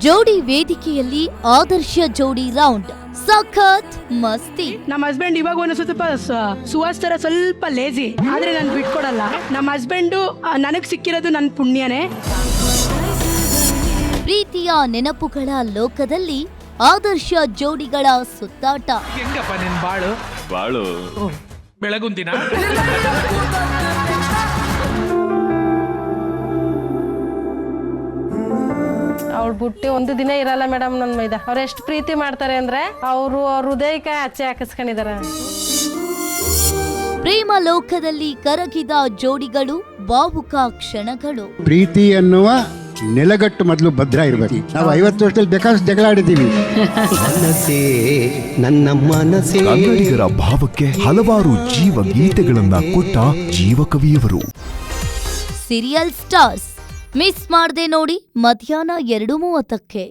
ಜೋಡಿ ವೇದಿಕೆಯಲ್ಲಿ ಆದರ್ಶ ಜೋಡಿ ರೌಂಡ್ ಸಖತ್ ಮಸ್ತಿ. ನಮ್ಮ ಹಸ್ಬೆಂಡ್ ಇವಾಗ ಒಂದು ಸ್ವಲ್ಪ ಸುಹಾಸ್ ತರ ಸ್ವಲ್ಪ ಲೇಜಿ, ಆದ್ರೆ ನಾನು ಬಿಟ್ಕೊಡಲ್ಲ. ನಮ್ಮ ಹಸ್ಬೆಂಡು ನನಗ್ ಸಿಕ್ಕಿರೋದು ನನ್ನ ಪುಣ್ಯನೇ. ಪ್ರೀತಿಯ ನೆನಪುಗಳ ಲೋಕದಲ್ಲಿ ಆದರ್ಶ ಜೋಡಿಗಳ ಸುತ್ತಾಟ. ಹೆಂಗಪ್ಪ ನಿನ್ ಬಾಳು ಬೆಳಗುಂದಿನ ಅವ್ಳು ಬುಟ್ಟಿ ಒಂದು ದಿನ ಇರಲ್ಲ ಮೇಡಮ್ ನನ್ನ ಮೈದ. ಅವ್ರು ಎಷ್ಟು ಪ್ರೀತಿ ಮಾಡ್ತಾರೆ ಅಂದ್ರೆ ಅವರು ಅವ್ರ ಹೃದಯಕ್ಕೆ ಅಚ್ಚೆ ಹಾಕಿಸ್ಕೊಂಡಿದ್ದಾರೆ. ಪ್ರೇಮ ಲೋಕದಲ್ಲಿ ಕರಗಿದ ಜೋಡಿಗಳು, ಭಾವುಕ ಕ್ಷಣಗಳು. ಪ್ರೀತಿ ಎನ್ನುವ ನೆಲಗಟ್ಟು ಮೊದಲು ಭದ್ರ ಇರಬೇಕು. ನಾವು 50 ವರ್ಷದಲ್ಲಿ ಬೇಕಾದಷ್ಟು ಜಗಳ ಆಡಿದ್ದೀವಿ. ನನ್ನ ಮನಸ್ಸೇ ಕನ್ನಡಿಗರ ಭಾವಕ್ಕೆ ಹಲವಾರು ಜೀವ ಗೀತೆಗಳನ್ನ ಕೊಟ್ಟ ಜೀವಕವಿಯವರು. ಸೀರಿಯಲ್ ಸ್ಟಾರ್ಸ್ ಮಿಸ್ ಮಾಡದೆ ನೋಡಿ ಮಧ್ಯಾಹ್ನ 2:30ಕ್ಕೆ.